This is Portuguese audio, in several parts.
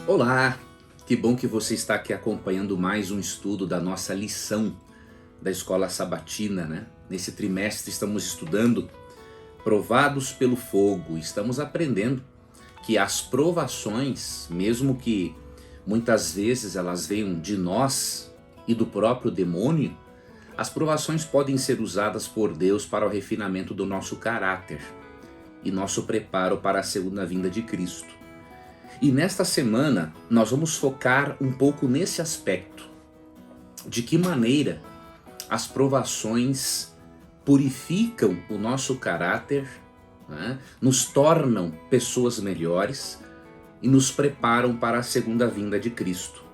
Olá, que bom que você está aqui acompanhando mais um estudo da nossa lição da Escola Sabatina, né? Nesse trimestre estamos estudando Provados pelo Fogo. Estamos aprendendo que as provações, mesmo que muitas vezes elas venham de nós e do próprio demônio, as provações podem ser usadas por Deus para o refinamento do nosso caráter e nosso preparo para a segunda vinda de Cristo. E nesta semana nós vamos focar um pouco nesse aspecto, de que maneira as provações purificam o nosso caráter, né? Nos tornam pessoas melhores e nos preparam para a segunda vinda de Cristo.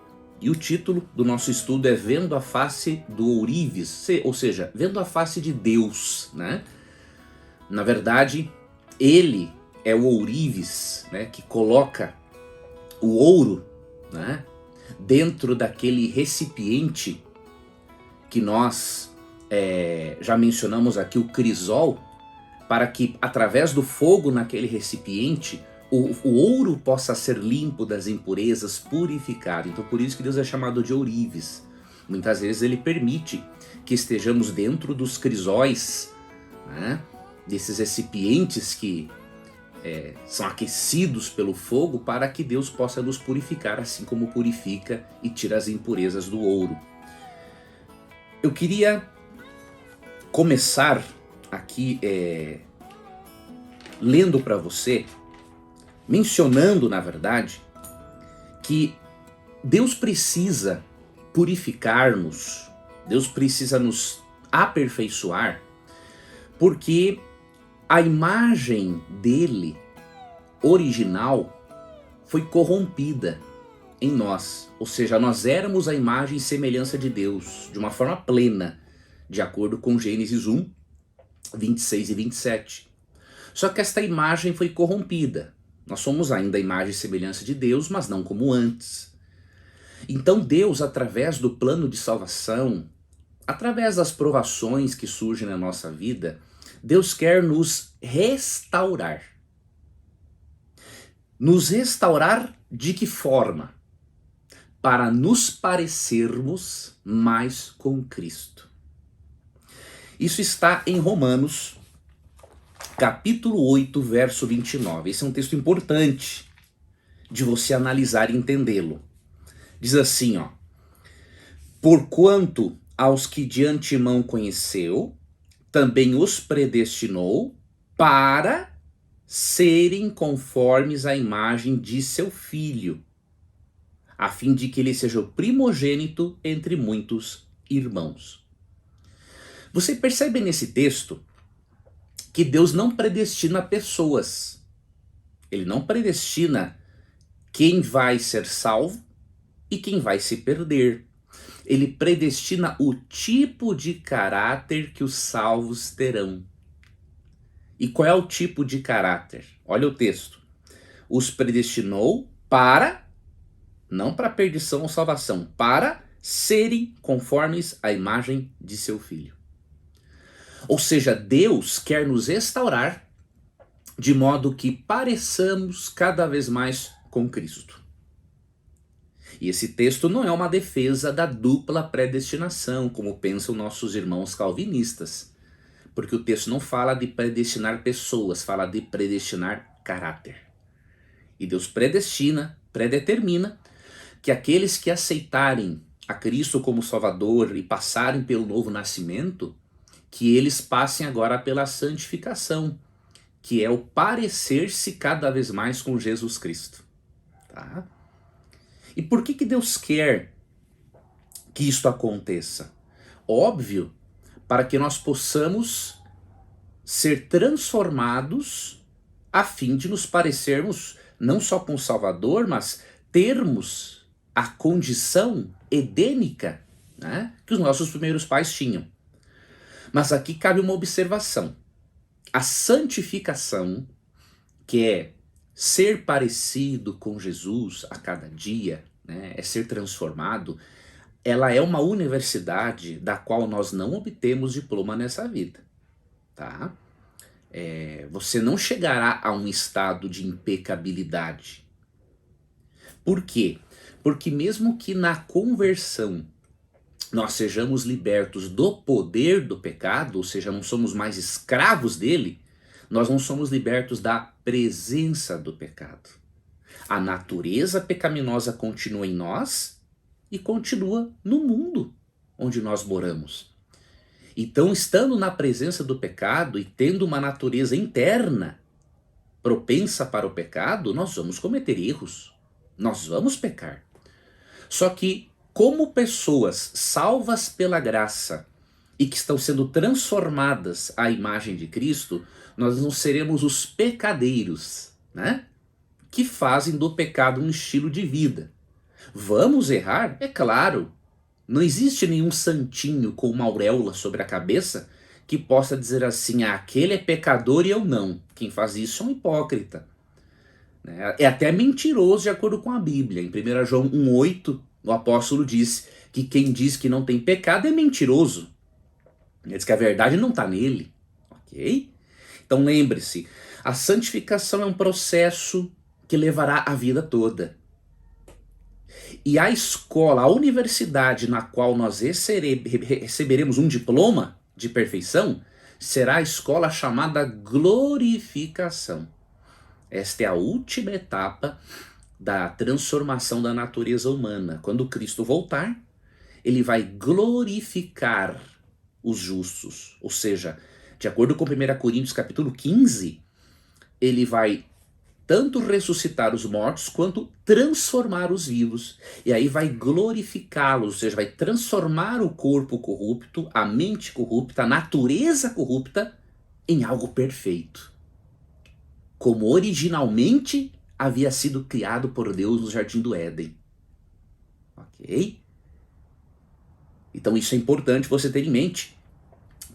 E o título do nosso estudo é Vendo a Face do Ourives, ou seja, vendo a face de Deus, né? Na verdade, ele é o ourives, né, que coloca o ouro, né, dentro daquele recipiente que nós já mencionamos aqui, o crisol, para que através do fogo naquele recipiente o ouro possa ser limpo das impurezas, purificado. Então por isso que Deus é chamado de ourives. Muitas vezes ele permite que estejamos dentro dos crisóis, né, desses recipientes que são aquecidos pelo fogo, para que Deus possa nos purificar, assim como purifica e tira as impurezas do ouro. Eu queria começar aqui lendo para você, mencionando na verdade, que Deus precisa purificar-nos, Deus precisa nos aperfeiçoar, porque a imagem dele, original, foi corrompida em nós. Ou seja, nós éramos a imagem e semelhança de Deus, de uma forma plena, de acordo com Gênesis 1, 26 e 27. Só que esta imagem foi corrompida. Nós somos ainda a imagem e semelhança de Deus, mas não como antes. Então Deus, através do plano de salvação, através das provações que surgem na nossa vida, Deus quer nos restaurar. Nos restaurar de que forma? Para nos parecermos mais com Cristo. Isso está em Romanos, capítulo 8, verso 29. Esse é um texto importante de você analisar e entendê-lo. Diz assim, ó: Porquanto aos que de antemão conheceu, também os predestinou para serem conformes à imagem de seu filho, a fim de que ele seja o primogênito entre muitos irmãos. Você percebe nesse texto que Deus não predestina pessoas. Ele não predestina quem vai ser salvo e quem vai se perder. Ele predestina o tipo de caráter que os salvos terão. E qual é o tipo de caráter? Olha o texto. Os predestinou para, não para perdição ou salvação, para serem conformes à imagem de seu filho. Ou seja, Deus quer nos restaurar de modo que pareçamos cada vez mais com Cristo. E esse texto não é uma defesa da dupla predestinação, como pensam nossos irmãos calvinistas. Porque o texto não fala de predestinar pessoas, fala de predestinar caráter. E Deus predestina, predetermina, que aqueles que aceitarem a Cristo como Salvador e passarem pelo novo nascimento, que eles passem agora pela santificação, que é o parecer-se cada vez mais com Jesus Cristo. Tá? E por que Deus quer que isto aconteça? Óbvio, para que nós possamos ser transformados a fim de nos parecermos não só com o Salvador, mas termos a condição edênica, né, que os nossos primeiros pais tinham. Mas aqui cabe uma observação. A santificação, que é ser parecido com Jesus a cada dia, né, é ser transformado, ela é uma universidade da qual nós não obtemos diploma nessa vida. Tá? Você não chegará a um estado de impecabilidade. Por quê? Porque mesmo que na conversão nós sejamos libertos do poder do pecado, ou seja, não somos mais escravos dele, nós não somos libertos da presença do pecado. A natureza pecaminosa continua em nós e continua no mundo onde nós moramos. Então, estando na presença do pecado e tendo uma natureza interna propensa para o pecado, nós vamos cometer erros, nós vamos pecar. Só que, como pessoas salvas pela graça e que estão sendo transformadas à imagem de Cristo, nós não seremos os pecadeiros, né? Que fazem do pecado um estilo de vida. Vamos errar? É claro. Não existe nenhum santinho com uma auréola sobre a cabeça que possa dizer assim, ah, aquele é pecador e eu não. Quem faz isso é um hipócrita. É até mentiroso de acordo com a Bíblia. Em 1 João 1,8, o apóstolo diz que quem diz que não tem pecado é mentiroso. Ele diz que a verdade não está nele. Ok? Então lembre-se, a santificação é um processo que levará a vida toda. E a escola, a universidade na qual nós receberemos um diploma de perfeição, será a escola chamada glorificação. Esta é a última etapa da transformação da natureza humana. Quando Cristo voltar, ele vai glorificar os justos. Ou seja, de acordo com 1 Coríntios capítulo 15, ele vai tanto ressuscitar os mortos quanto transformar os vivos. E aí vai glorificá-los, ou seja, vai transformar o corpo corrupto, a mente corrupta, a natureza corrupta em algo perfeito. Como originalmente havia sido criado por Deus no Jardim do Éden. Ok? Então isso é importante você ter em mente,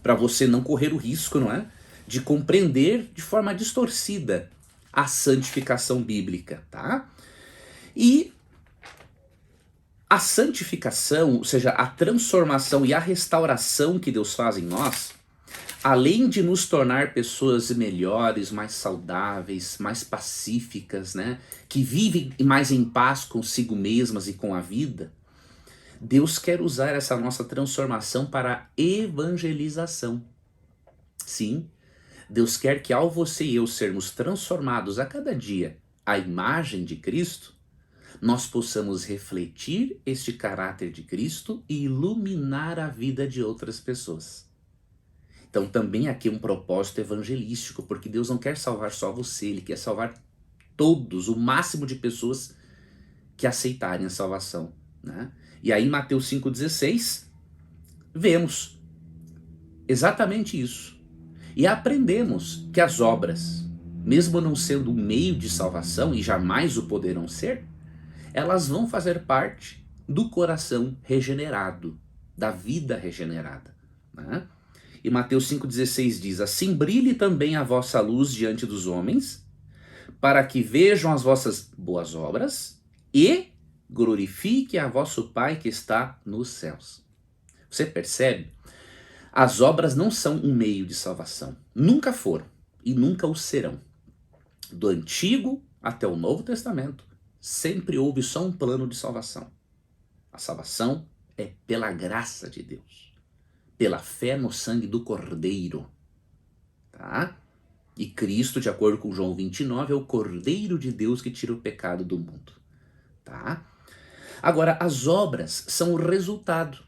para você não correr o risco, não é? De compreender de forma distorcida a santificação bíblica, tá? E a santificação, ou seja, a transformação e a restauração que Deus faz em nós, além de nos tornar pessoas melhores, mais saudáveis, mais pacíficas, né? Que vivem mais em paz consigo mesmas e com a vida, Deus quer usar essa nossa transformação para evangelização. Sim, Deus quer que ao você e eu sermos transformados a cada dia à imagem de Cristo, nós possamos refletir este caráter de Cristo e iluminar a vida de outras pessoas. Então também aqui um propósito evangelístico, porque Deus não quer salvar só você, Ele quer salvar todos, o máximo de pessoas que aceitarem a salvação, né? E aí em Mateus 5,16, vemos exatamente isso. E aprendemos que as obras, mesmo não sendo um meio de salvação, e jamais o poderão ser, elas vão fazer parte do coração regenerado, da vida regenerada, né? E Mateus 5,16 diz, assim brilhe também a vossa luz diante dos homens, para que vejam as vossas boas obras e glorifique a vosso Pai que está nos céus. Você percebe? As obras não são um meio de salvação. Nunca foram e nunca o serão. Do Antigo até o Novo Testamento, sempre houve só um plano de salvação. A salvação é pela graça de Deus, pela fé no sangue do Cordeiro. Tá? E Cristo, de acordo com João 29, é o Cordeiro de Deus que tira o pecado do mundo. Tá? Agora, as obras são o resultado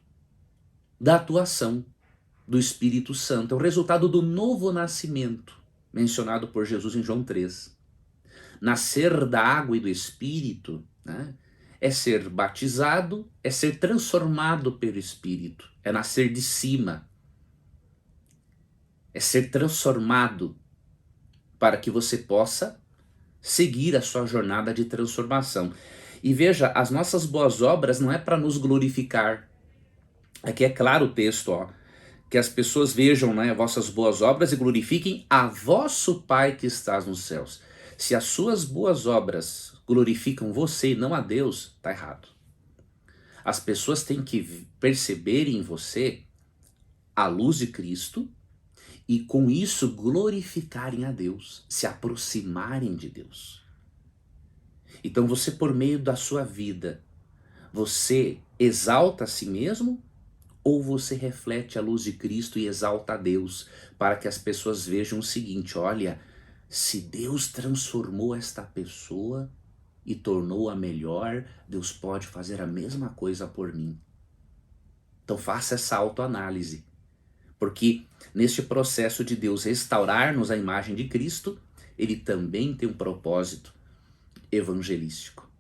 da atuação do Espírito Santo, é o resultado do novo nascimento, mencionado por Jesus em João 3. Nascer da água e do Espírito, né, é ser batizado, é ser transformado pelo Espírito, é nascer de cima, é ser transformado para que você possa seguir a sua jornada de transformação. E veja, as nossas boas obras não é para nos glorificar. Aqui é claro o texto, ó, que as pessoas vejam, né, vossas boas obras e glorifiquem a vosso Pai que estás nos céus. Se as suas boas obras glorificam você e não a Deus, está errado. As pessoas têm que perceber em você a luz de Cristo e com isso glorificarem a Deus, se aproximarem de Deus. Então você, por meio da sua vida, você exalta a si mesmo ou você reflete a luz de Cristo e exalta a Deus, para que as pessoas vejam o seguinte: olha, se Deus transformou esta pessoa e tornou-a melhor, Deus pode fazer a mesma coisa por mim. Então faça essa autoanálise, porque neste processo de Deus restaurar-nos a imagem de Cristo, ele também tem um propósito evangelístico,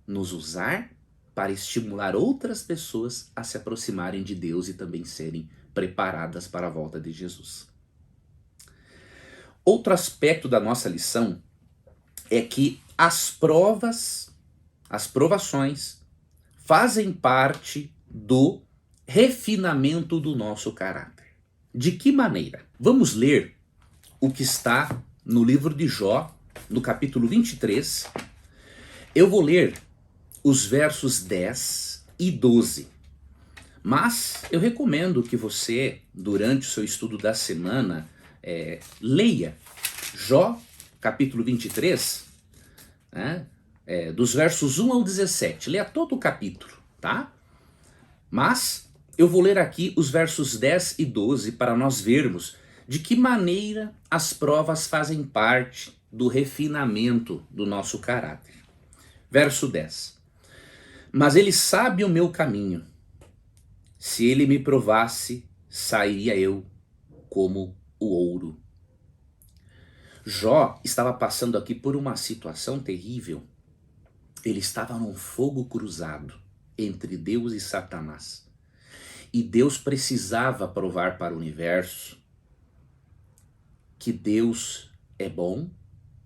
nos usar para estimular outras pessoas a se aproximarem de Deus e também serem preparadas para a volta de Jesus. Outro aspecto da nossa lição é que as provações fazem parte do refinamento do nosso caráter. De que maneira? Vamos ler o que está no livro de Jó, no capítulo 23. Eu vou ler os versos 10 e 12. Mas eu recomendo que você, durante o seu estudo da semana, leia Jó, capítulo 23, né, dos versos 1 ao 17. Leia todo o capítulo, tá? Mas eu vou ler aqui os versos 10 e 12 para nós vermos de que maneira as provas fazem parte do refinamento do nosso caráter. Verso 10. Mas ele sabe o meu caminho. Se ele me provasse, sairia eu como o ouro. Jó estava passando aqui por uma situação terrível. Ele estava num fogo cruzado entre Deus e Satanás. E Deus precisava provar para o universo que Deus é bom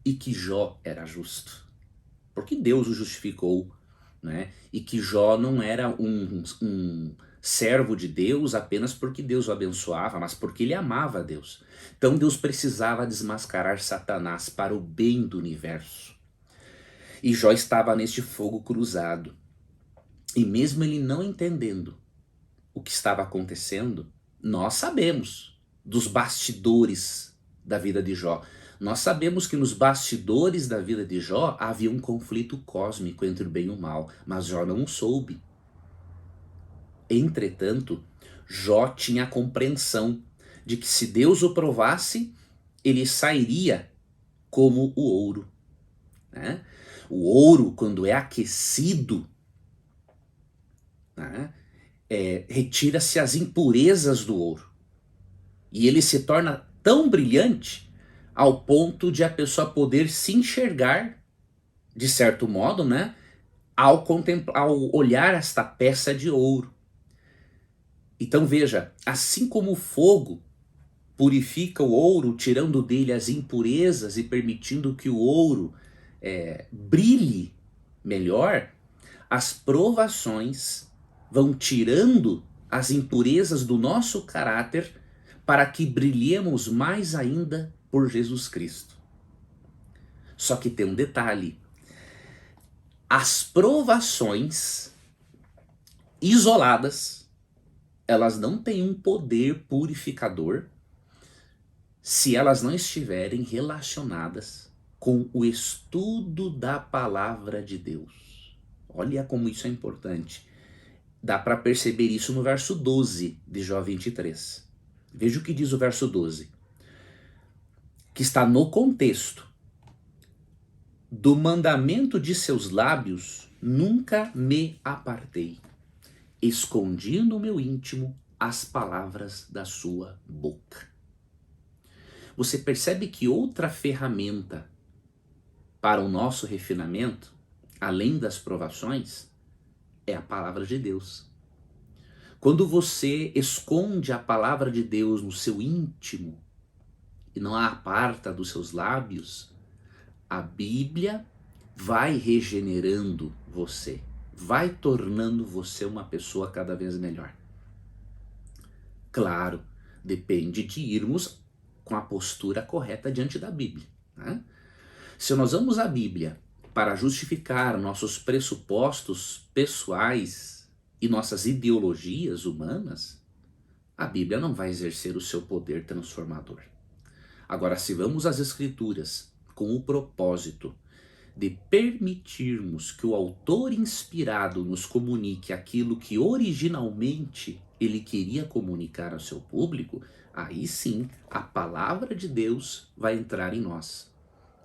e que Jó era justo. Porque Deus o justificou, né? E que Jó não era um servo de Deus apenas porque Deus o abençoava, mas porque ele amava a Deus. Então Deus precisava desmascarar Satanás para o bem do universo. E Jó estava neste fogo cruzado. E mesmo ele não entendendo o que estava acontecendo, nós sabemos dos bastidores da vida de Jó. Nós sabemos que nos bastidores da vida de Jó havia um conflito cósmico entre o bem e o mal, mas Jó não o soube. Entretanto, Jó tinha a compreensão de que se Deus o provasse, ele sairia como o ouro, né? O ouro, quando é aquecido, né, retira-se as impurezas do ouro. E ele se torna tão brilhante ao ponto de a pessoa poder se enxergar, de certo modo, né, ao olhar esta peça de ouro. Então veja, assim como o fogo purifica o ouro, tirando dele as impurezas e permitindo que o ouro brilhe melhor, as provações vão tirando as impurezas do nosso caráter para que brilhemos mais ainda por Jesus Cristo. Só que tem um detalhe: as provações isoladas, elas não têm um poder purificador se elas não estiverem relacionadas com o estudo da palavra de Deus. Olha como isso é importante. Dá para perceber isso no verso 12 de Jó 23. Veja o que diz o verso 12, que está no contexto: do mandamento de seus lábios nunca me apartei, escondi no meu íntimo as palavras da sua boca. Você percebe que outra ferramenta para o nosso refinamento, além das provações, é a palavra de Deus. Quando você esconde a palavra de Deus no seu íntimo e não a aparta dos seus lábios, a Bíblia vai regenerando você, vai tornando você uma pessoa cada vez melhor. Claro, depende de irmos com a postura correta diante da Bíblia, né? Se nós vamos à Bíblia para justificar nossos pressupostos pessoais e nossas ideologias humanas, a Bíblia não vai exercer o seu poder transformador. Agora, se vamos às Escrituras com o propósito de permitirmos que o autor inspirado nos comunique aquilo que originalmente ele queria comunicar ao seu público, aí sim a palavra de Deus vai entrar em nós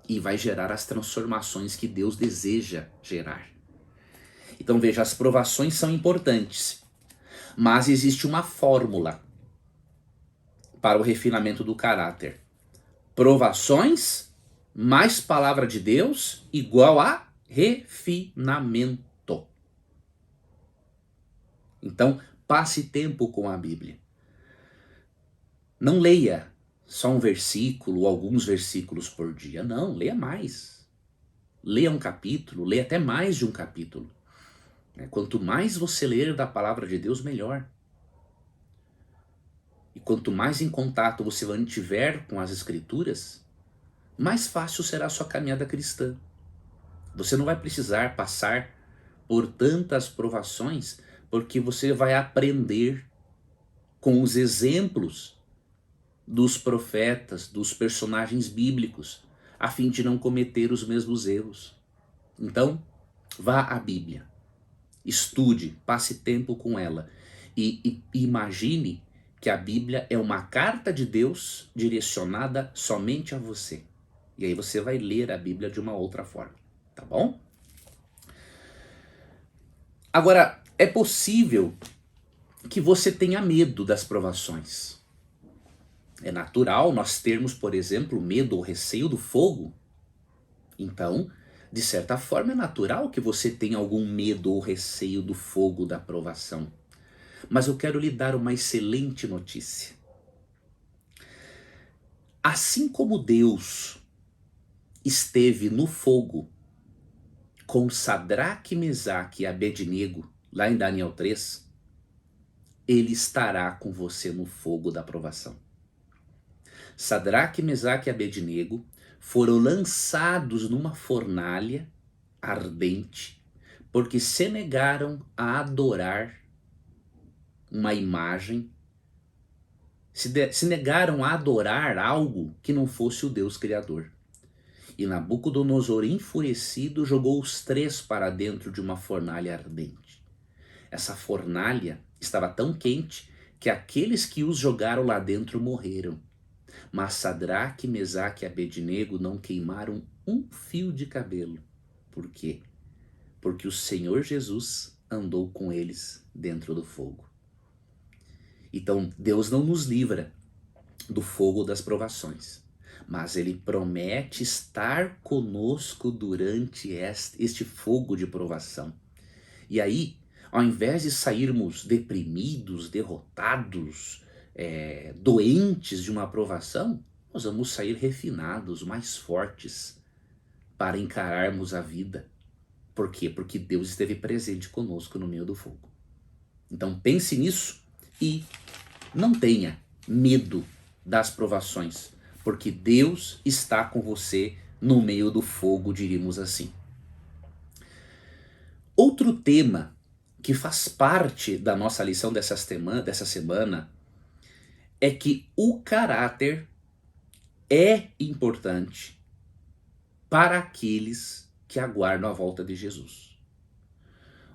e vai gerar as transformações que Deus deseja gerar. Então veja, as provações são importantes, mas existe uma fórmula para o refinamento do caráter. Provações mais palavra de Deus igual a refinamento. Então, passe tempo com a Bíblia. Não leia só um versículo ou alguns versículos por dia. Não, leia mais. Leia um capítulo, leia até mais de um capítulo. Quanto mais você ler da palavra de Deus, melhor. E quanto mais em contato você mantiver com as Escrituras, mais fácil será a sua caminhada cristã. Você não vai precisar passar por tantas provações, porque você vai aprender com os exemplos dos profetas, dos personagens bíblicos, a fim de não cometer os mesmos erros. Então, vá à Bíblia, estude, passe tempo com ela e imagine que a Bíblia é uma carta de Deus direcionada somente a você. E aí você vai ler a Bíblia de uma outra forma, tá bom? Agora, é possível que você tenha medo das provações. É natural nós termos, por exemplo, medo ou receio do fogo. Então, de certa forma, é natural que você tenha algum medo ou receio do fogo da provação. Mas eu quero lhe dar uma excelente notícia. Assim como Deus esteve no fogo com Sadraque, Mesaque e Abednego, lá em Daniel 3, ele estará com você no fogo da provação. Sadraque, Mesaque e Abednego foram lançados numa fornalha ardente, porque se negaram a adorar uma imagem, se negaram a adorar algo que não fosse o Deus Criador. E Nabucodonosor, enfurecido, jogou os três para dentro de uma fornalha ardente. Essa fornalha estava tão quente que aqueles que os jogaram lá dentro morreram. Mas Sadraque, Mesaque e Abednego não queimaram um fio de cabelo. Por quê? Porque o Senhor Jesus andou com eles dentro do fogo. Então Deus não nos livra do fogo das provações, mas Ele promete estar conosco durante este fogo de provação. E aí, ao invés de sairmos deprimidos, derrotados, doentes de uma provação, nós vamos sair refinados, mais fortes, para encararmos a vida. Por quê? Porque Deus esteve presente conosco no meio do fogo. Então pense nisso e não tenha medo das provações, porque Deus está com você no meio do fogo, diríamos assim. Outro tema que faz parte da nossa lição dessa semana é que o caráter é importante para aqueles que aguardam a volta de Jesus.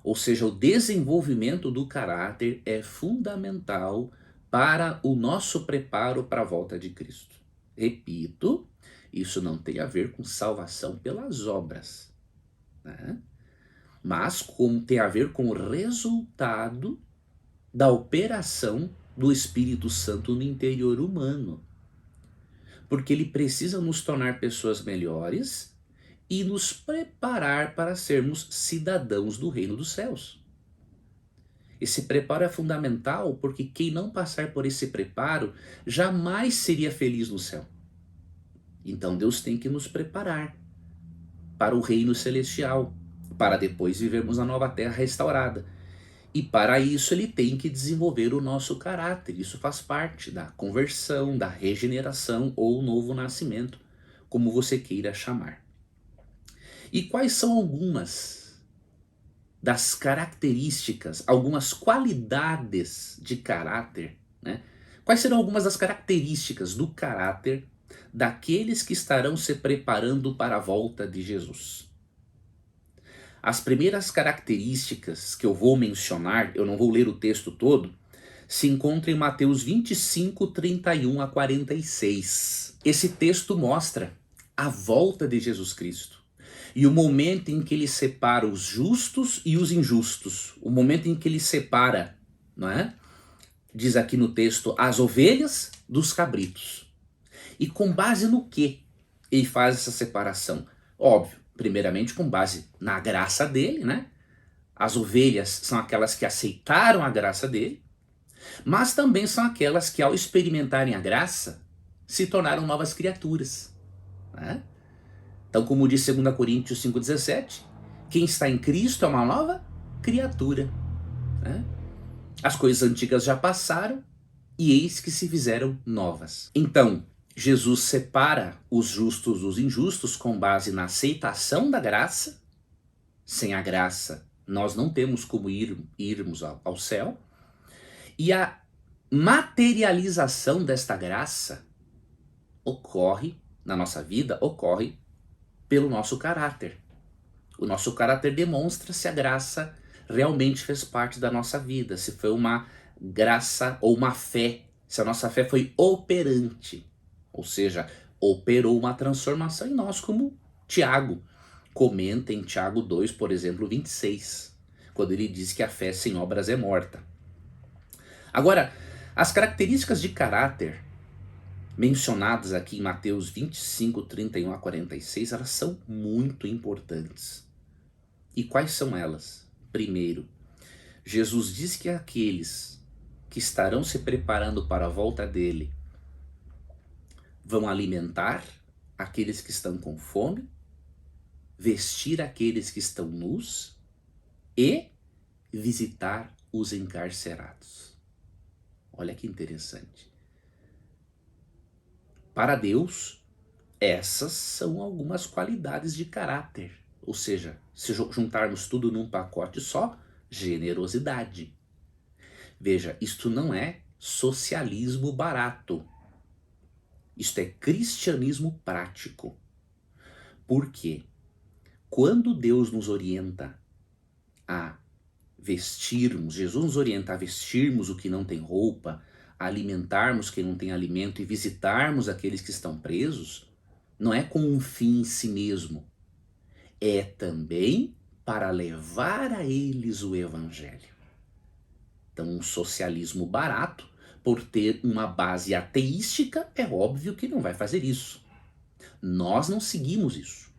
Ou seja, o desenvolvimento do caráter é fundamental para o nosso preparo para a volta de Cristo. Repito, isso não tem a ver com salvação pelas obras, né? Mas tem a ver com o resultado da operação do Espírito Santo no interior humano. Porque ele precisa nos tornar pessoas melhores e nos preparar para sermos cidadãos do reino dos céus. Esse preparo é fundamental porque quem não passar por esse preparo jamais seria feliz no céu. Então Deus tem que nos preparar para o reino celestial, para depois vivermos na nova terra restaurada. E para isso ele tem que desenvolver o nosso caráter. Isso faz parte da conversão, da regeneração ou novo nascimento, como você queira chamar. E quais são algumas das características, algumas qualidades de caráter, né? Quais serão algumas das características do caráter daqueles que estarão se preparando para a volta de Jesus? As primeiras características que eu vou mencionar, eu não vou ler o texto todo, se encontra em Mateus 25, 31 a 46. Esse texto mostra a volta de Jesus Cristo e o momento em que ele separa os justos e os injustos, o momento em que ele separa, não é? Diz aqui no texto, as ovelhas dos cabritos. E com base no que ele faz essa separação? Óbvio, primeiramente com base na graça dele, né? As ovelhas são aquelas que aceitaram a graça dele, mas também são aquelas que, ao experimentarem a graça, se tornaram novas criaturas, né? Então, como diz 2 Coríntios 5,17, quem está em Cristo é uma nova criatura, né? As coisas antigas já passaram e eis que se fizeram novas. Então, Jesus separa os justos dos injustos com base na aceitação da graça. Sem a graça, nós não temos como irmos ao céu. E a materialização desta graça ocorre na nossa vida, ocorre pelo nosso caráter. O nosso caráter demonstra se a graça realmente fez parte da nossa vida, se foi uma graça ou uma fé, se a nossa fé foi operante, ou seja, operou uma transformação em nós, como Tiago comenta em Tiago 2, por exemplo, 26, quando ele diz que a fé sem obras é morta. Agora, as características de caráter mencionadas aqui em Mateus 25, 31 a 46, elas são muito importantes. E quais são elas? Primeiro, Jesus diz que aqueles que estarão se preparando para a volta dele vão alimentar aqueles que estão com fome, vestir aqueles que estão nus e visitar os encarcerados. Olha que interessante. Para Deus, essas são algumas qualidades de caráter. Ou seja, se juntarmos tudo num pacote só, generosidade. Veja, isto não é socialismo barato. Isto é cristianismo prático. Por quê? Quando Deus nos orienta a vestirmos, Jesus nos orienta a vestirmos o que não tem roupa, a alimentarmos quem não tem alimento e visitarmos aqueles que estão presos, não é com um fim em si mesmo, é também para levar a eles o evangelho. Então, um socialismo barato, por ter uma base ateística, é óbvio que não vai fazer isso. Nós não seguimos isso.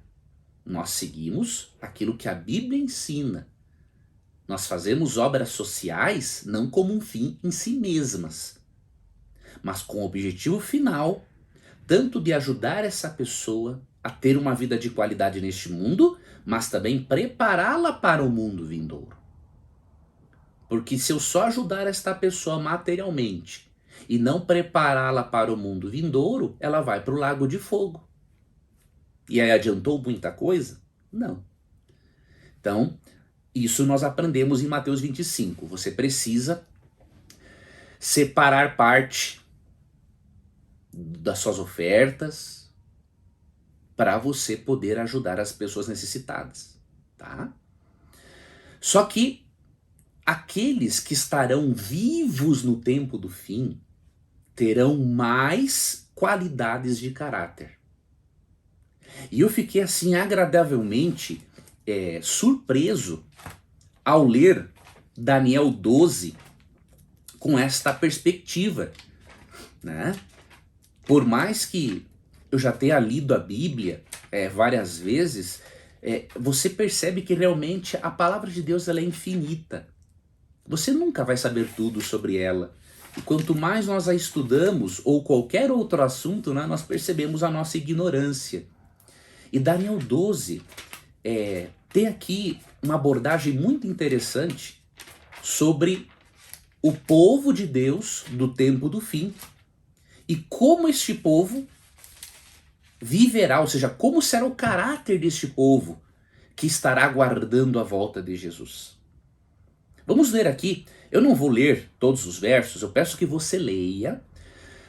Nós seguimos aquilo que a Bíblia ensina. Nós fazemos obras sociais não como um fim em si mesmas, mas com o objetivo final, tanto de ajudar essa pessoa a ter uma vida de qualidade neste mundo, mas também prepará-la para o mundo vindouro. Porque se eu só ajudar esta pessoa materialmente e não prepará-la para o mundo vindouro, ela vai para o lago de fogo. E aí adiantou muita coisa? Não. Então, isso nós aprendemos em Mateus 25. Você precisa separar parte das suas ofertas para você poder ajudar as pessoas necessitadas, tá? Só que aqueles que estarão vivos no tempo do fim terão mais qualidades de caráter. E eu fiquei assim agradavelmente surpreso ao ler Daniel 12 com esta perspectiva, né? Por mais que eu já tenha lido a Bíblia várias vezes, você percebe que realmente a palavra de Deus ela é infinita. Você nunca vai saber tudo sobre ela. E quanto mais nós a estudamos, ou qualquer outro assunto, né, nós percebemos a nossa ignorância. E Daniel 12 tem aqui uma abordagem muito interessante sobre o povo de Deus do tempo do fim e como este povo viverá, ou seja, como será o caráter deste povo que estará aguardando a volta de Jesus. Vamos ler aqui, eu não vou ler todos os versos, eu peço que você leia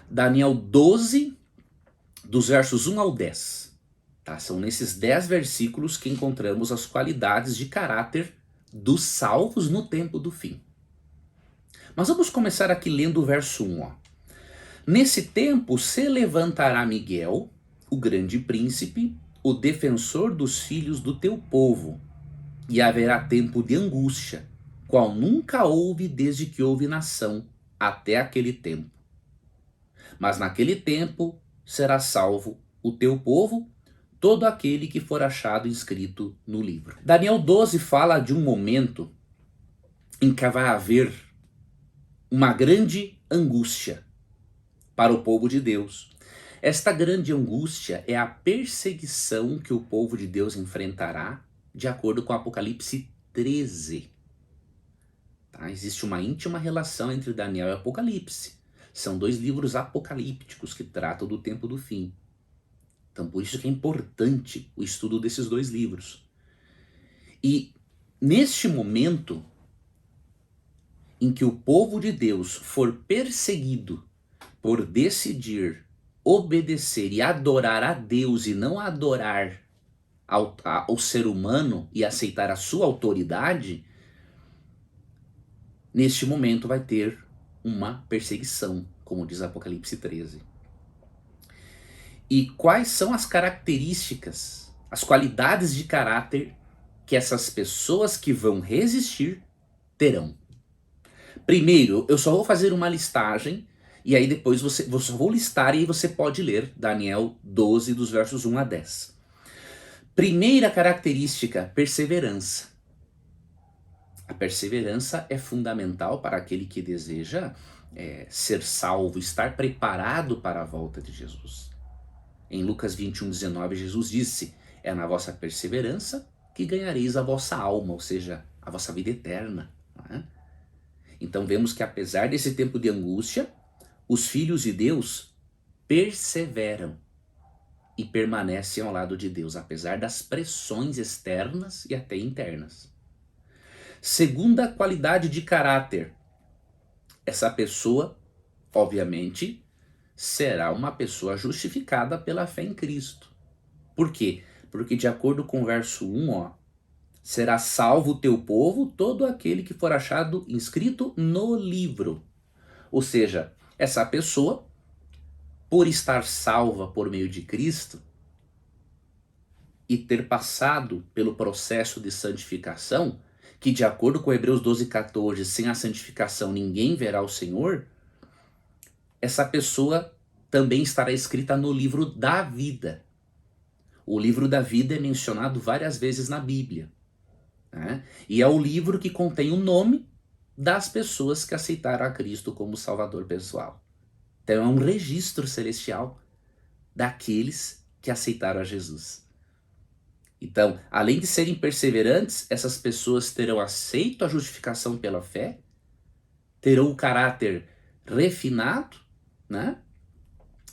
Daniel 12, dos versos 1 ao 10. Tá? São nesses 10 versículos que encontramos as qualidades de caráter dos salvos no tempo do fim. Mas vamos começar aqui lendo o verso 1. Ó. Nesse tempo se levantará Miguel, o grande príncipe, o defensor dos filhos do teu povo, e haverá tempo de angústia, qual nunca houve desde que houve nação, até aquele tempo. Mas naquele tempo será salvo o teu povo, todo aquele que for achado inscrito no livro. Daniel 12 fala de um momento em que vai haver uma grande angústia para o povo de Deus. Esta grande angústia é a perseguição que o povo de Deus enfrentará, de acordo com Apocalipse 13. Tá? Existe uma íntima relação entre Daniel e Apocalipse. São 2 livros apocalípticos que tratam do tempo do fim. Então por isso que é importante o estudo desses 2 livros. E neste momento em que o povo de Deus for perseguido por decidir obedecer e adorar a Deus e não adorar ao ser humano e aceitar a sua autoridade, neste momento vai ter uma perseguição, como diz Apocalipse 13. E quais são as características, as qualidades de caráter que essas pessoas que vão resistir terão? Primeiro, eu só vou fazer uma listagem e aí depois eu só vou listar e aí você pode ler Daniel 12 dos versos 1 a 10. Primeira característica, perseverança. A perseverança é fundamental para aquele que deseja ser salvo, estar preparado para a volta de Jesus. Em Lucas 21:19, Jesus disse: é na vossa perseverança que ganhareis a vossa alma, ou seja, a vossa vida eterna. Não é? Então vemos que apesar desse tempo de angústia, os filhos de Deus perseveram e permanecem ao lado de Deus, apesar das pressões externas e até internas. Segunda qualidade de caráter. Essa pessoa, obviamente, será uma pessoa justificada pela fé em Cristo. Por quê? Porque de acordo com o verso 1, será salvo o teu povo, todo aquele que for achado inscrito no livro. Ou seja, essa pessoa, por estar salva por meio de Cristo e ter passado pelo processo de santificação, que de acordo com Hebreus 12:14, sem a santificação ninguém verá o Senhor, essa pessoa também estará escrita no livro da vida. O livro da vida é mencionado várias vezes na Bíblia. Né? E é o livro que contém o nome das pessoas que aceitaram a Cristo como Salvador pessoal. Então é um registro celestial daqueles que aceitaram a Jesus. Então, além de serem perseverantes, essas pessoas terão aceito a justificação pela fé, terão o caráter refinado, né?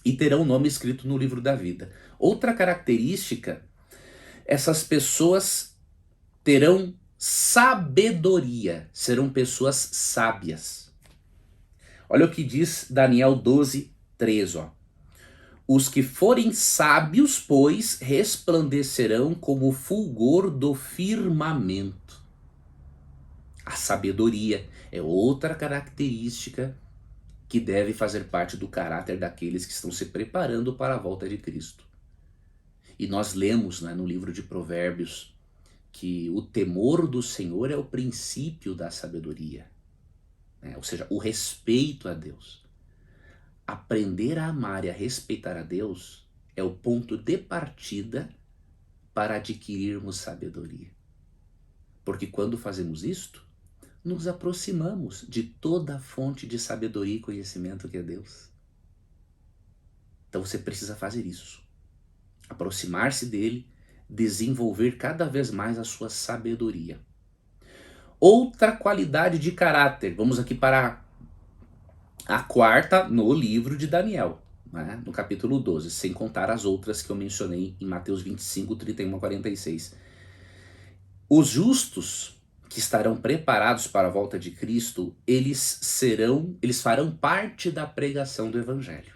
E terão o nome escrito no livro da vida. Outra característica, essas pessoas terão sabedoria, serão pessoas sábias. Olha o que diz Daniel 12:3, Os que forem sábios, pois, resplandecerão como o fulgor do firmamento. A sabedoria é outra característica que deve fazer parte do caráter daqueles que estão se preparando para a volta de Cristo. E nós lemos, né, no livro de Provérbios que o temor do Senhor é o princípio da sabedoria, né? Ou seja, o respeito a Deus. Aprender a amar e a respeitar a Deus é o ponto de partida para adquirirmos sabedoria. Porque quando fazemos isto, nos aproximamos de toda a fonte de sabedoria e conhecimento que é Deus. Então você precisa fazer isso. Aproximar-se dele, desenvolver cada vez mais a sua sabedoria. Outra qualidade de caráter, vamos aqui para a quarta no livro de Daniel, né? No capítulo 12, sem contar as outras que eu mencionei em Mateus 25, 31 a 46. Os justos que estarão preparados para a volta de Cristo, eles farão parte da pregação do evangelho.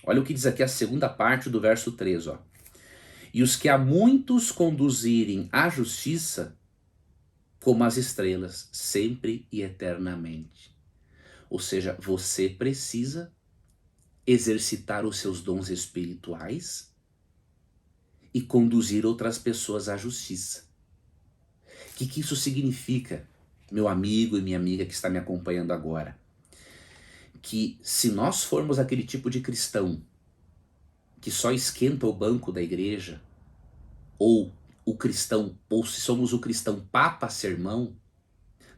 Olha o que diz aqui a segunda parte do verso 3, E os que a muitos conduzirem à justiça, como as estrelas, sempre e eternamente. Ou seja, você precisa exercitar os seus dons espirituais e conduzir outras pessoas à justiça. O que isso significa, meu amigo e minha amiga que está me acompanhando agora? Que se nós formos aquele tipo de cristão que só esquenta o banco da igreja, ou se somos o cristão papa sermão,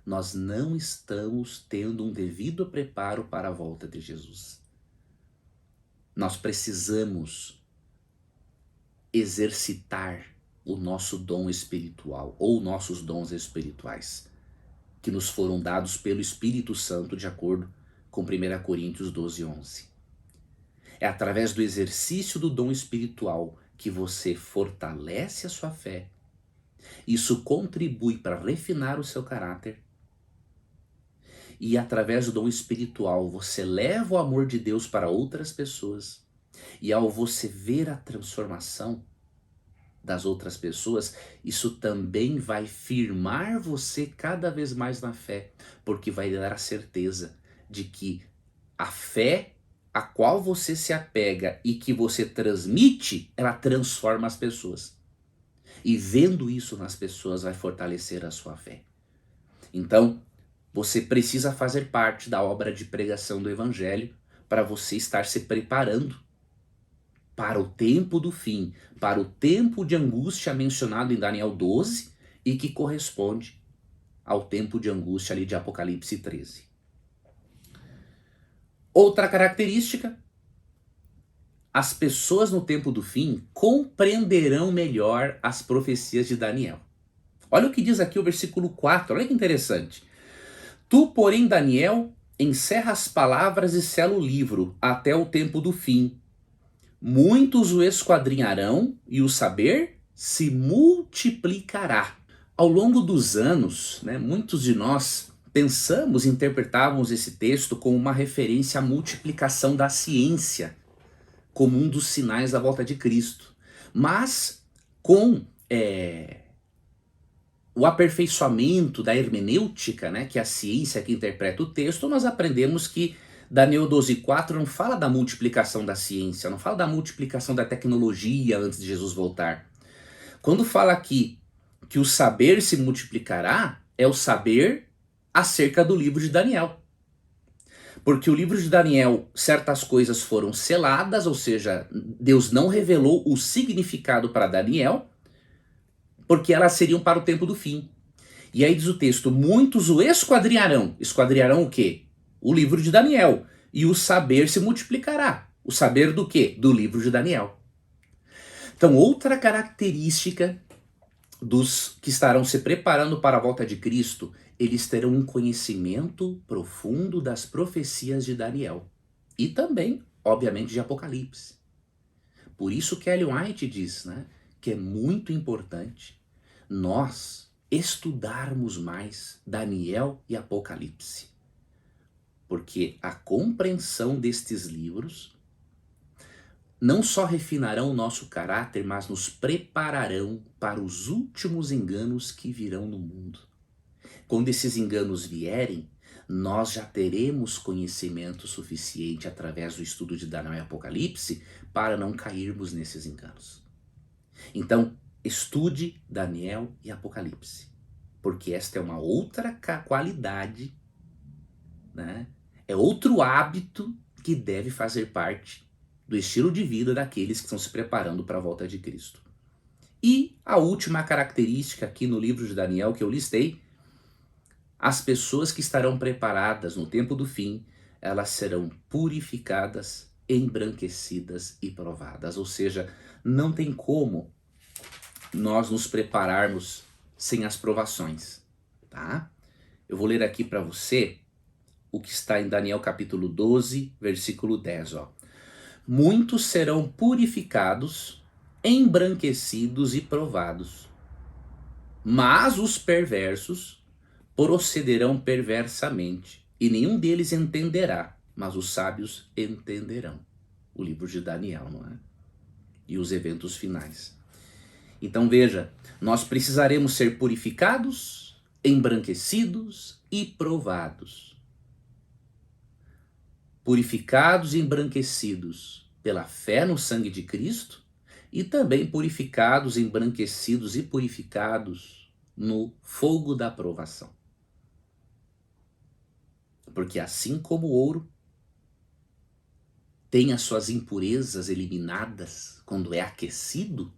nós não estamos tendo um devido preparo para a volta de Jesus. Nós precisamos exercitar o nosso dom espiritual, ou nossos dons espirituais, que nos foram dados pelo Espírito Santo, de acordo com 1 Coríntios 12:11. É através do exercício do dom espiritual que você fortalece a sua fé. Isso contribui para refinar o seu caráter. E através do dom espiritual você leva o amor de Deus para outras pessoas. E ao você ver a transformação das outras pessoas, isso também vai firmar você cada vez mais na fé, porque vai dar a certeza de que a fé a qual você se apega e que você transmite, ela transforma as pessoas. E vendo isso nas pessoas vai fortalecer a sua fé. Então, você precisa fazer parte da obra de pregação do Evangelho para você estar se preparando para o tempo do fim, para o tempo de angústia mencionado em Daniel 12 e que corresponde ao tempo de angústia ali de Apocalipse 13. Outra característica: as pessoas no tempo do fim compreenderão melhor as profecias de Daniel. Olha o que diz aqui o versículo 4, olha que interessante. Tu, porém, Daniel, encerra as palavras e sela o livro até o tempo do fim. Muitos o esquadrinharão e o saber se multiplicará. Ao longo dos anos, muitos de nós pensamos e interpretávamos esse texto como uma referência à multiplicação da ciência, como um dos sinais da volta de Cristo. Mas com o aperfeiçoamento da hermenêutica, que é a ciência que interpreta o texto, nós aprendemos que Daniel 12:4 não fala da multiplicação da ciência, não fala da multiplicação da tecnologia antes de Jesus voltar. Quando fala aqui que o saber se multiplicará, é o saber acerca do livro de Daniel. Porque o livro de Daniel, certas coisas foram seladas, ou seja, Deus não revelou o significado para Daniel, porque elas seriam para o tempo do fim. E aí diz o texto, muitos o esquadrinharão. Esquadrinharão o quê? O livro de Daniel. E o saber se multiplicará. O saber do quê? Do livro de Daniel. Então, outra característica dos que estarão se preparando para a volta de Cristo, eles terão um conhecimento profundo das profecias de Daniel. E também, obviamente, de Apocalipse. Por isso que Ellen White diz, que é muito importante nós estudarmos mais Daniel e Apocalipse. Porque a compreensão destes livros não só refinarão o nosso caráter, mas nos prepararão para os últimos enganos que virão no mundo. Quando esses enganos vierem, nós já teremos conhecimento suficiente através do estudo de Daniel e Apocalipse para não cairmos nesses enganos. Então, estude Daniel e Apocalipse, porque esta é uma outra qualidade, é outro hábito que deve fazer parte do estilo de vida daqueles que estão se preparando para a volta de Cristo. E a última característica aqui no livro de Daniel que eu listei, as pessoas que estarão preparadas no tempo do fim, elas serão purificadas, embranquecidas e provadas. Ou seja, não tem como nós nos prepararmos sem as provações, tá? Eu vou ler aqui para você o que está em Daniel capítulo 12, versículo 10, ó. Muitos serão purificados, embranquecidos e provados, mas os perversos procederão perversamente, e nenhum deles entenderá, mas os sábios entenderão. O livro de Daniel, não é? E os eventos finais. Então veja, nós precisaremos ser purificados, embranquecidos e provados. Purificados e embranquecidos pela fé no sangue de Cristo e também purificados, embranquecidos e purificados no fogo da provação. Porque assim como o ouro tem as suas impurezas eliminadas quando é aquecido,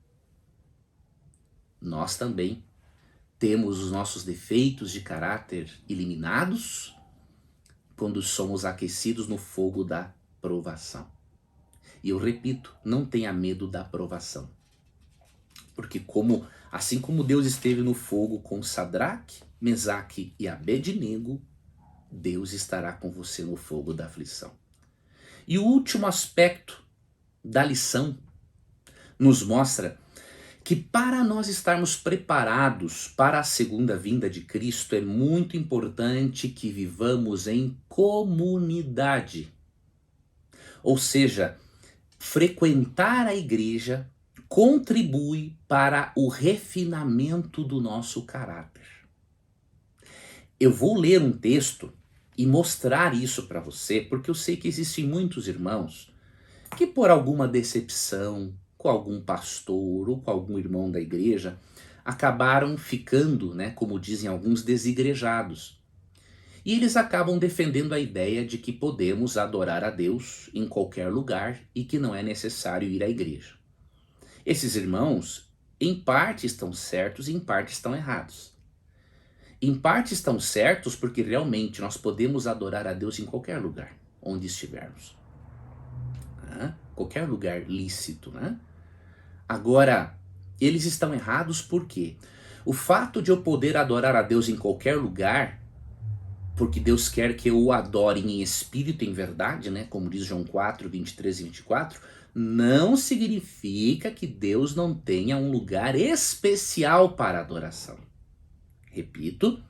nós também temos os nossos defeitos de caráter eliminados quando somos aquecidos no fogo da provação. E eu repito, não tenha medo da provação. Porque assim como Deus esteve no fogo com Sadraque, Mesaque e Abednego, Deus estará com você no fogo da aflição. E o último aspecto da lição nos mostra que para nós estarmos preparados para a segunda vinda de Cristo é muito importante que vivamos em comunidade. Ou seja, frequentar a igreja contribui para o refinamento do nosso caráter. Eu vou ler um texto e mostrar isso para você, porque eu sei que existem muitos irmãos que por alguma decepção com algum pastor ou com algum irmão da igreja acabaram ficando, como dizem alguns, desigrejados. E eles acabam defendendo a ideia de que podemos adorar a Deus em qualquer lugar e que não é necessário ir à igreja. Esses irmãos, em parte estão certos e em parte estão errados. Em parte estão certos porque realmente nós podemos adorar a Deus em qualquer lugar, onde estivermos. Qualquer lugar lícito, Agora, eles estão errados por quê? O fato de eu poder adorar a Deus em qualquer lugar, porque Deus quer que eu o adore em espírito e em verdade, como diz João 4, 23 e 24, não significa que Deus não tenha um lugar especial para adoração. Repito,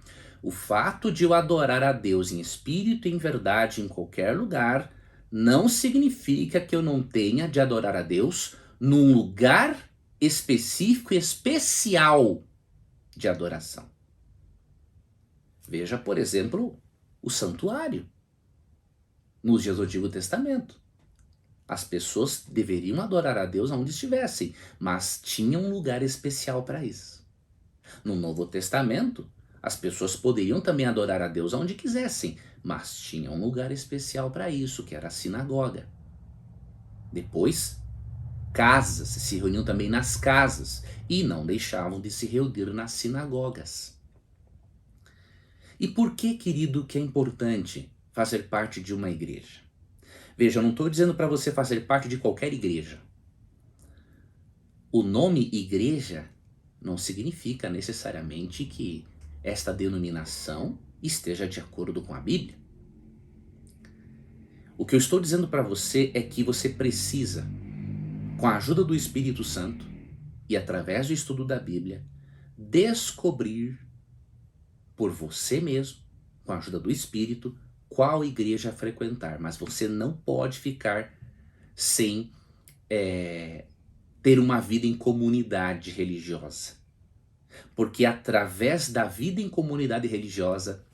o fato de eu adorar a Deus em espírito e em verdade em qualquer lugar não significa que eu não tenha de adorar a Deus num lugar específico e especial de adoração. Veja, por exemplo, o santuário. Nos dias do Antigo Testamento, as pessoas deveriam adorar a Deus onde estivessem, mas tinha um lugar especial para isso. No Novo Testamento, as pessoas poderiam também adorar a Deus onde quisessem, mas tinha um lugar especial para isso, que era a sinagoga. Depois, casas, se reuniam também nas casas e não deixavam de se reunir nas sinagogas. E por que, querido, que é importante fazer parte de uma igreja? Veja, eu não estou dizendo para você fazer parte de qualquer igreja. O nome igreja não significa necessariamente que esta denominação esteja de acordo com a Bíblia. O que eu estou dizendo para você é que você precisa, com a ajuda do Espírito Santo e através do estudo da Bíblia, descobrir por você mesmo, com a ajuda do Espírito, qual igreja frequentar. Mas você não pode ficar sem ter uma vida em comunidade religiosa. Porque através da vida em comunidade religiosa,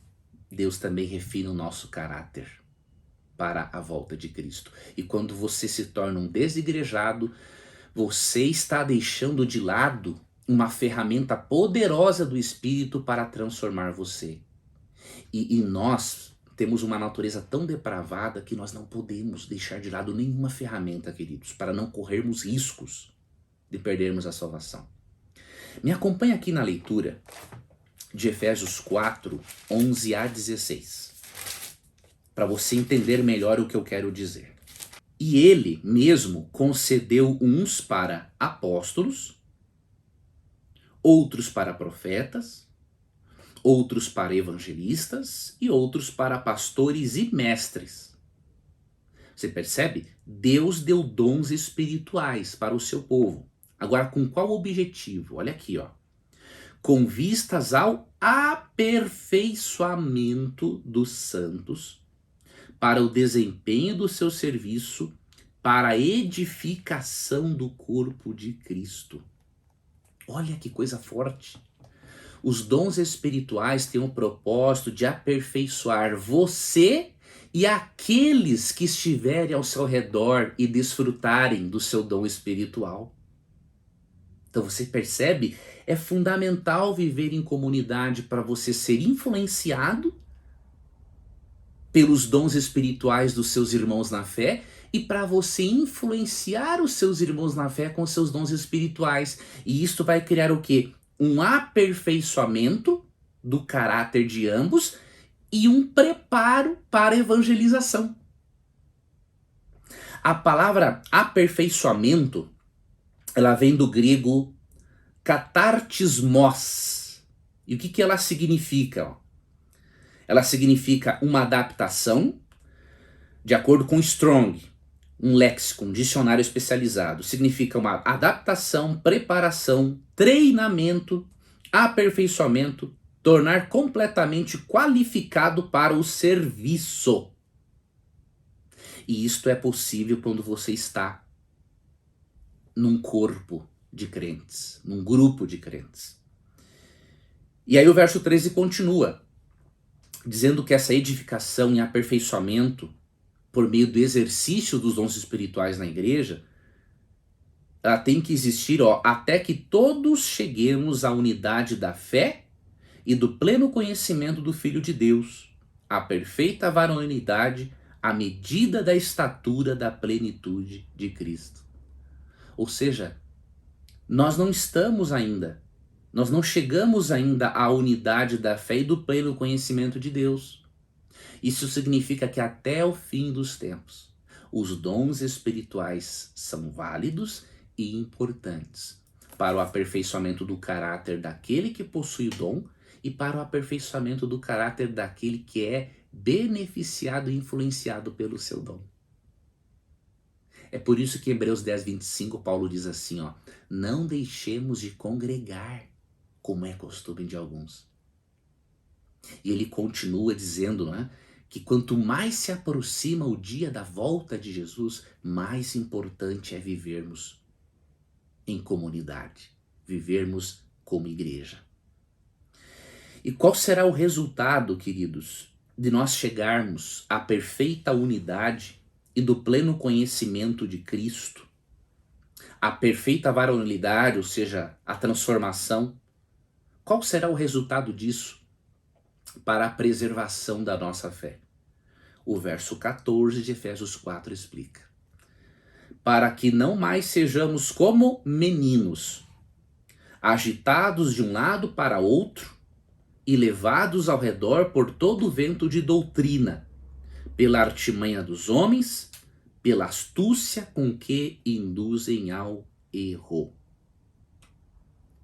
Deus também refina o nosso caráter para a volta de Cristo. E quando você se torna um desigrejado, você está deixando de lado uma ferramenta poderosa do Espírito para transformar você. E nós temos uma natureza tão depravada que nós não podemos deixar de lado nenhuma ferramenta, queridos, para não corrermos riscos de perdermos a salvação. Me acompanha aqui na leitura de Efésios 4, 11 a 16, para você entender melhor o que eu quero dizer. E ele mesmo concedeu uns para apóstolos, outros para profetas, outros para evangelistas e outros para pastores e mestres. Você percebe? Deus deu dons espirituais para o seu povo. Agora, com qual objetivo? Olha aqui, com vistas ao aperfeiçoamento dos santos, para o desempenho do seu serviço, para a edificação do corpo de Cristo. Olha que coisa forte. Os dons espirituais têm o propósito de aperfeiçoar você e aqueles que estiverem ao seu redor e desfrutarem do seu dom espiritual. Então você percebe? É fundamental viver em comunidade para você ser influenciado pelos dons espirituais dos seus irmãos na fé e para você influenciar os seus irmãos na fé com seus dons espirituais. E isto vai criar o quê? Um aperfeiçoamento do caráter de ambos e um preparo para a evangelização. A palavra aperfeiçoamento, ela vem do grego katartismos. E o que ela significa? Ela significa uma adaptação, de acordo com Strong, um léxico, um dicionário especializado. Significa uma adaptação, preparação, treinamento, aperfeiçoamento, tornar completamente qualificado para o serviço. E isto é possível quando você está num corpo de crentes, num grupo de crentes. E aí o verso 13 continua, dizendo que essa edificação e aperfeiçoamento por meio do exercício dos dons espirituais na igreja, ela tem que existir, até que todos cheguemos à unidade da fé e do pleno conhecimento do Filho de Deus, à perfeita varonilidade, à medida da estatura da plenitude de Cristo. Ou seja, nós não chegamos ainda à unidade da fé e do pleno conhecimento de Deus. Isso significa que até o fim dos tempos, os dons espirituais são válidos e importantes para o aperfeiçoamento do caráter daquele que possui o dom e para o aperfeiçoamento do caráter daquele que é beneficiado e influenciado pelo seu dom. É por isso que em Hebreus 10, 25, Paulo diz assim, não deixemos de congregar, como é costume de alguns. E ele continua dizendo, que quanto mais se aproxima o dia da volta de Jesus, mais importante é vivermos em comunidade, vivermos como igreja. E qual será o resultado, queridos, de nós chegarmos à perfeita unidade e do pleno conhecimento de Cristo, a perfeita varonilidade, ou seja, a transformação? Qual será o resultado disso para a preservação da nossa fé? O verso 14 de Efésios 4 explica. Para que não mais sejamos como meninos, agitados de um lado para outro e levados ao redor por todo o vento de doutrina, pela artimanha dos homens, pela astúcia com que induzem ao erro.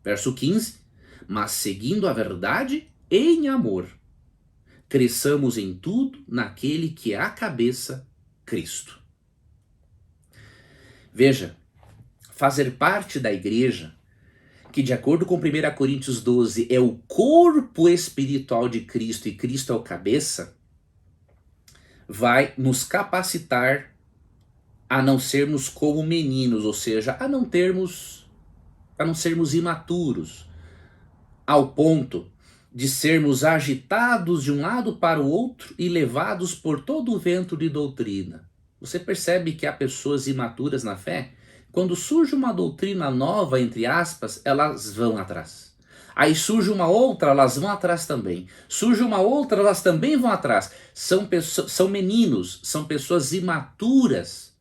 Verso 15. Mas seguindo a verdade em amor, cresçamos em tudo naquele que é a cabeça, Cristo. Veja, fazer parte da igreja, que de acordo com 1 Coríntios 12 é o corpo espiritual de Cristo e Cristo é o cabeça, vai nos capacitar a não sermos como meninos, ou seja, a não sermos imaturos, ao ponto de sermos agitados de um lado para o outro e levados por todo o vento de doutrina. Você percebe que há pessoas imaturas na fé? Quando surge uma doutrina nova, entre aspas, elas vão atrás. Aí surge uma outra, elas vão atrás também. Surge uma outra, elas também vão atrás. São meninos, são pessoas imaturas,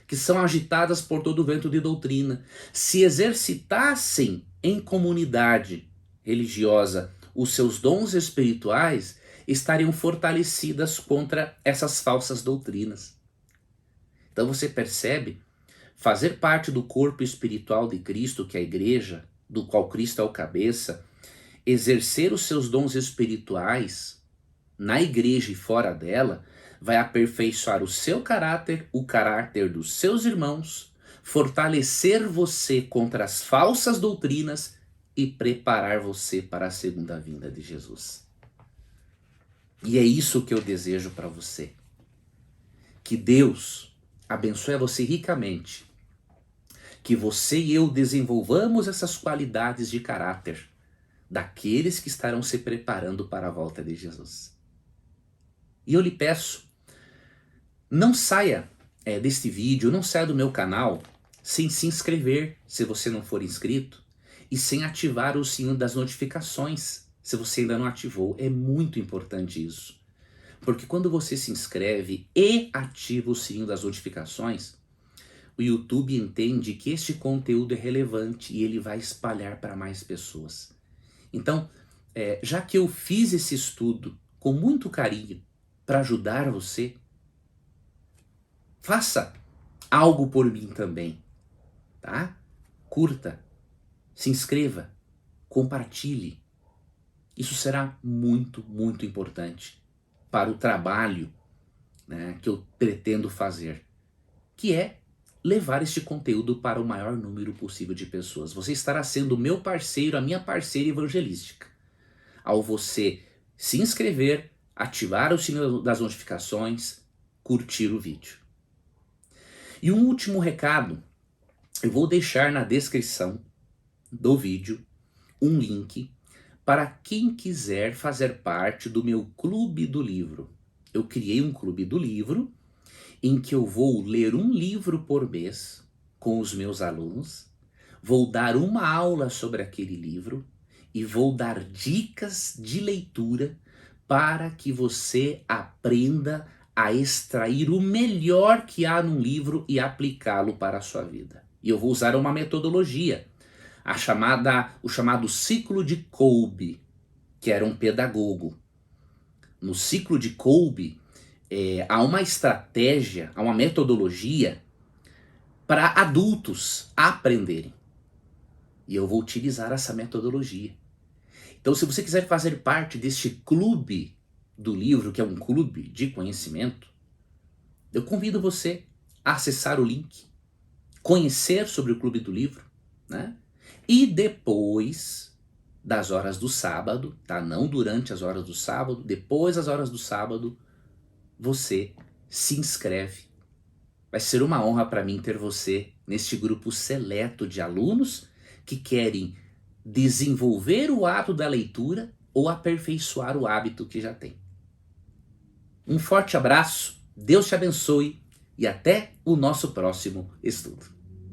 que são agitadas por todo o vento de doutrina. Se exercitassem em comunidade religiosa os seus dons espirituais, estariam fortalecidas contra essas falsas doutrinas. Então você percebe, fazer parte do corpo espiritual de Cristo, que é a igreja, do qual Cristo é o cabeça, exercer os seus dons espirituais na igreja e fora dela, vai aperfeiçoar o seu caráter, o caráter dos seus irmãos, fortalecer você contra as falsas doutrinas e preparar você para a segunda vinda de Jesus. E é isso que eu desejo para você. Que Deus abençoe você ricamente. que você e eu desenvolvamos essas qualidades de caráter daqueles que estarão se preparando para a volta de Jesus. E eu lhe peço, não saia deste vídeo, não saia do meu canal sem se inscrever, se você não for inscrito, e sem ativar o sininho das notificações, se você ainda não ativou. É muito importante isso. Porque quando você se inscreve e ativa o sininho das notificações, o YouTube entende que este conteúdo é relevante e ele vai espalhar para mais pessoas. Então, já que eu fiz esse estudo com muito carinho para ajudar você, faça algo por mim também, tá? Curta, se inscreva, compartilhe. Isso será muito, muito importante para o trabalho, né, que eu pretendo fazer, que é levar este conteúdo para o maior número possível de pessoas. Você estará sendo o meu parceiro, a minha parceira evangelística, ao você se inscrever, ativar o sininho das notificações, curtir o vídeo. E um último recado, eu vou deixar na descrição do vídeo um link para quem quiser fazer parte do meu Clube do Livro. Eu criei um Clube do Livro em que eu vou ler um livro por mês com os meus alunos, vou dar uma aula sobre aquele livro e vou dar dicas de leitura para que você aprenda a extrair o melhor que há num livro e aplicá-lo para a sua vida. E eu vou usar uma metodologia, o chamado ciclo de Kolbe, que era um pedagogo. No ciclo de Kolbe, há uma estratégia, há uma metodologia para adultos aprenderem. E eu vou utilizar essa metodologia. Então, se você quiser fazer parte deste clube do livro, que é um clube de conhecimento, eu convido você a acessar o link, conhecer sobre o Clube do Livro, né? E depois das horas do sábado, tá? Não durante as horas do sábado, depois das horas do sábado, você se inscreve. Vai ser uma honra para mim ter você neste grupo seleto de alunos que querem desenvolver o hábito da leitura ou aperfeiçoar o hábito que já tem. Um forte abraço, Deus te abençoe e até o nosso próximo estudo.